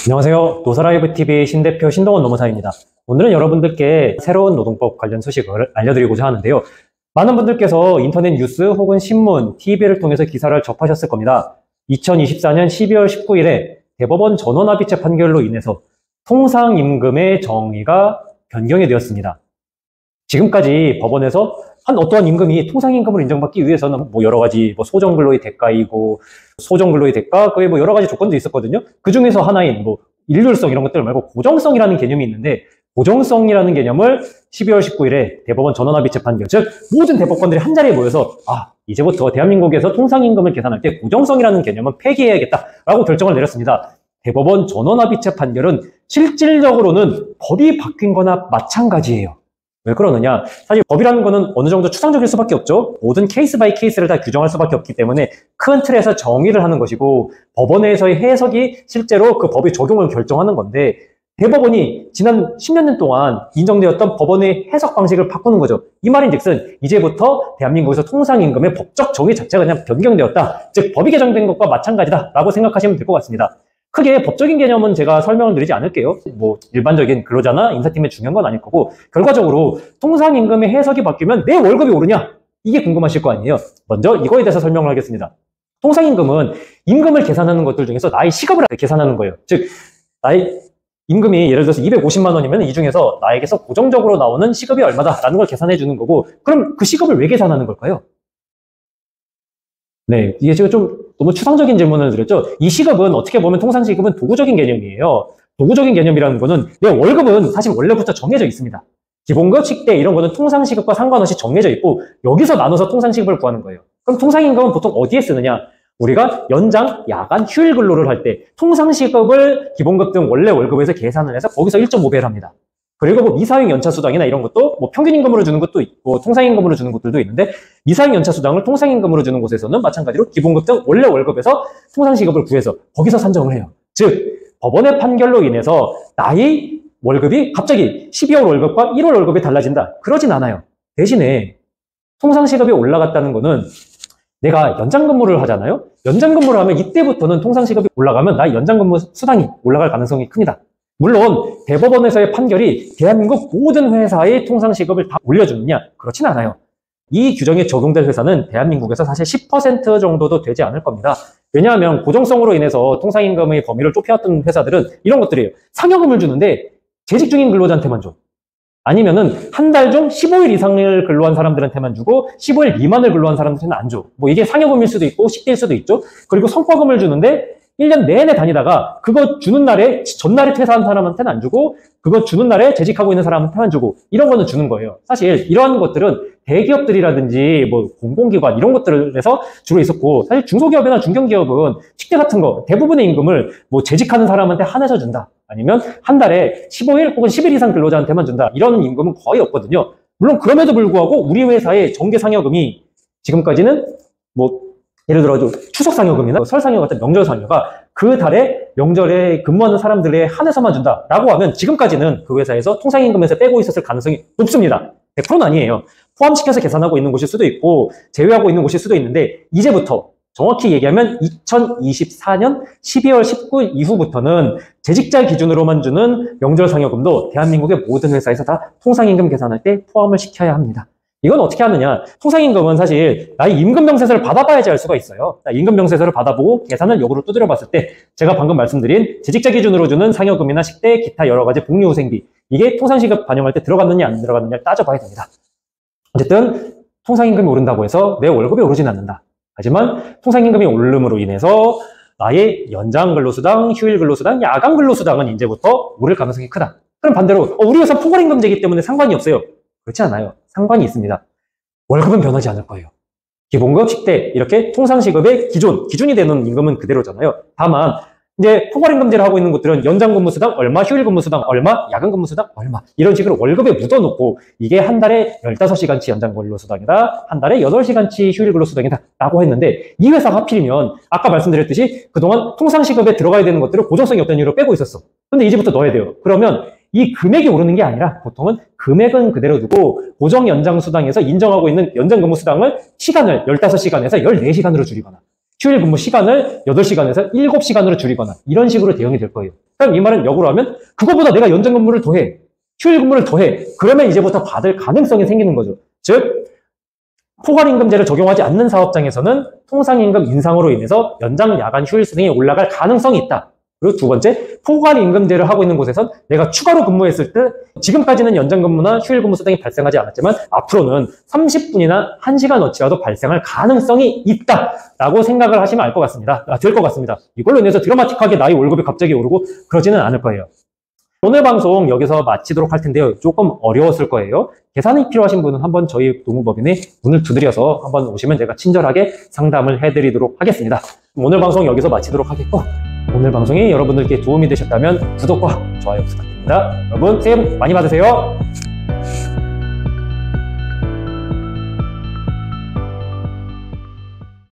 안녕하세요. 노사라이브TV 신대표 신동원 노무사입니다. 오늘은 여러분들께 새로운 노동법 관련 소식을 알려드리고자 하는데요. 많은 분들께서 인터넷 뉴스 혹은 신문, TV를 통해서 기사를 접하셨을 겁니다. 2024년 12월 19일에 대법원 전원합의체 판결로 인해서 통상임금의 정의가 변경이 되었습니다. 지금까지 법원에서 한 어떠한 임금이 통상임금을 인정받기 위해서는 여러 가지 소정근로의 대가이고 소정근로의 대가, 그에 여러 가지 조건도 있었거든요. 그 중에서 하나인 일률성 이런 것들 말고 고정성이라는 개념이 있는데, 고정성이라는 개념을 12월 19일에 대법원 전원합의체 판결, 즉 모든 대법관들이 한자리에 모여서 이제부터 대한민국에서 통상임금을 계산할 때 고정성이라는 개념은 폐기해야겠다라고 결정을 내렸습니다. 대법원 전원합의체 판결은 실질적으로는 법이 바뀐 거나 마찬가지예요. 왜 그러느냐? 사실 법이라는 거는 어느 정도 추상적일 수밖에 없죠. 모든 케이스 바이 케이스를 다 규정할 수밖에 없기 때문에 큰 틀에서 정의를 하는 것이고, 법원에서의 해석이 실제로 그 법의 적용을 결정하는 건데, 대법원이 지난 10여 년 동안 인정되었던 법원의 해석 방식을 바꾸는 거죠. 이 말인즉슨 이제부터 대한민국에서 통상임금의 법적 정의 자체가 그냥 변경되었다. 즉 법이 개정된 것과 마찬가지다라고 생각하시면 될 것 같습니다. 크게 법적인 개념은 제가 설명을 드리지 않을게요. 일반적인 근로자나 인사팀에 중요한 건 아닐 거고, 결과적으로 통상임금의 해석이 바뀌면 내 월급이 오르냐? 이게 궁금하실 거 아니에요. 먼저 이거에 대해서 설명을 하겠습니다. 통상임금은 임금을 계산하는 것들 중에서 나의 시급을 계산하는 거예요. 즉, 나의 임금이 예를 들어서 250만 원이면 이 중에서 나에게서 고정적으로 나오는 시급이 얼마다라는 걸 계산해 주는 거고, 그럼 그 시급을 왜 계산하는 걸까요? 네, 이게 지금 좀 너무 추상적인 질문을 드렸죠. 이 시급은 어떻게 보면 통상시급은 도구적인 개념이에요. 도구적인 개념이라는 거는 내 월급은 사실 원래부터 정해져 있습니다. 기본급, 식대 이런 거는 통상시급과 상관없이 정해져 있고, 여기서 나눠서 통상시급을 구하는 거예요. 그럼 통상임금은 보통 어디에 쓰느냐? 우리가 연장, 야간, 휴일 근로를 할 때 통상시급을 기본급 등 원래 월급에서 계산을 해서 거기서 1.5배를 합니다. 그리고 미사용 연차수당이나 이런 것도 평균임금으로 주는 것도 있고 통상임금으로 주는 것들도 있는데, 미사용 연차수당을 통상임금으로 주는 곳에서는 마찬가지로 기본급 등 원래 월급에서 통상시급을 구해서 거기서 산정을 해요. 즉, 법원의 판결로 인해서 나의 월급이 갑자기 12월 월급과 1월 월급이 달라진다. 그러진 않아요. 대신에 통상시급이 올라갔다는 거는 내가 연장근무를 하잖아요. 연장근무를 하면 이때부터는 통상시급이 올라가면 나의 연장근무 수당이 올라갈 가능성이 큽니다. 물론 대법원에서의 판결이 대한민국 모든 회사의 통상시급을 다 올려주느냐? 그렇진 않아요. 이 규정에 적용될 회사는 대한민국에서 사실 10% 정도도 되지 않을 겁니다. 왜냐하면 고정성으로 인해서 통상임금의 범위를 좁혀왔던 회사들은 이런 것들이에요. 상여금을 주는데 재직 중인 근로자한테만 줘. 아니면은 한 달 중 15일 이상을 근로한 사람들한테만 주고 15일 미만을 근로한 사람들한테는 안 줘. 이게 상여금일 수도 있고 식대일 수도 있죠. 그리고 성과금을 주는데 1년 내내 다니다가 그거 주는 날에 전날에 퇴사한 사람한테는 안 주고, 그거 주는 날에 재직하고 있는 사람한테만 주고, 이런 거는 주는 거예요. 사실 이러한 것들은 대기업들이라든지 공공기관 이런 것들에서 주로 있었고, 사실 중소기업이나 중견기업은 식대 같은 거 대부분의 임금을 재직하는 사람한테 한해서 준다, 아니면 한 달에 15일 혹은 10일 이상 근로자한테만 준다, 이런 임금은 거의 없거든요. 물론 그럼에도 불구하고 우리 회사의 정기상여금이 지금까지는 예를 들어 추석 상여금이나 설 상여 같은 명절 상여가 그 달에 명절에 근무하는 사람들에 한해서만 준다라고 하면 지금까지는 그 회사에서 통상임금에서 빼고 있었을 가능성이 높습니다. 100%는 아니에요. 포함시켜서 계산하고 있는 곳일 수도 있고 제외하고 있는 곳일 수도 있는데, 이제부터 정확히 얘기하면 2024년 12월 19일 이후부터는 재직자 기준으로만 주는 명절 상여금도 대한민국의 모든 회사에서 다 통상임금 계산할 때 포함을 시켜야 합니다. 이건 어떻게 하느냐? 통상임금은 사실 나의 임금명세서를 받아봐야지 알 수가 있어요. 임금명세서를 받아보고 계산을 역으로 두드려 봤을 때 제가 방금 말씀드린 재직자 기준으로 주는 상여금이나 식대, 기타 여러 가지 복리후생비, 이게 통상시급 반영할 때 들어갔느냐 안 들어갔느냐를 따져봐야 됩니다. 어쨌든 통상임금이 오른다고 해서 내 월급이 오르진 않는다. 하지만 통상임금이 오름으로 인해서 나의 연장 근로수당, 휴일 근로수당, 야간 근로수당은 이제부터 오를 가능성이 크다. 그럼 반대로 우리 회사 포괄임금제이기 때문에 상관이 없어요. 그렇지 않아요. 상관이 있습니다. 월급은 변하지 않을 거예요. 기본급, 식대 이렇게 통상시급의 기준이 되는 임금은 그대로잖아요. 다만 이제 포괄임금제를 하고 있는 곳들은 연장근무수당 얼마, 휴일근무수당 얼마, 야간근무수당 얼마, 이런 식으로 월급에 묻어놓고 이게 한 달에 15시간치 연장근로수당이다, 한 달에 8시간치 휴일근로수당이다 라고 했는데, 이 회사가 하필이면 아까 말씀드렸듯이 그동안 통상시급에 들어가야 되는 것들을 고정성이 없다는 이유로 빼고 있었어. 근데 이제부터 넣어야 돼요. 그러면 이 금액이 오르는 게 아니라 보통은 금액은 그대로 두고 고정 연장 수당에서 인정하고 있는 연장 근무 수당을 시간을 15시간에서 14시간으로 줄이거나 휴일 근무 시간을 8시간에서 7시간으로 줄이거나 이런 식으로 대응이 될 거예요. 그럼 이 말은 역으로 하면 그거보다 내가 연장 근무를 더해. 휴일 근무를 더해. 그러면 이제부터 받을 가능성이 생기는 거죠. 즉 포괄임금제를 적용하지 않는 사업장에서는 통상임금 인상으로 인해서 연장 야간 휴일 수당이 올라갈 가능성이 있다. 그리고 두 번째, 포괄임금제를 하고 있는 곳에선 내가 추가로 근무했을 때 지금까지는 연장 근무나 휴일 근무 수당이 발생하지 않았지만 앞으로는 30분이나 1시간어치라도 발생할 가능성이 있다라고 생각을 하시면 알 것 같습니다. 될 것 같습니다. 이걸로 인해서 드라마틱하게 나의 월급이 갑자기 오르고 그러지는 않을 거예요. 오늘 방송 여기서 마치도록 할 텐데요. 조금 어려웠을 거예요. 계산이 필요하신 분은 한번 저희 노무법인에 문을 두드려서 한번 오시면 제가 친절하게 상담을 해드리도록 하겠습니다. 오늘 방송 여기서 마치도록 하겠고, 오늘 방송이 여러분들께 도움이 되셨다면 구독과 좋아요 부탁드립니다. 여러분 새해 복 많이 받으세요.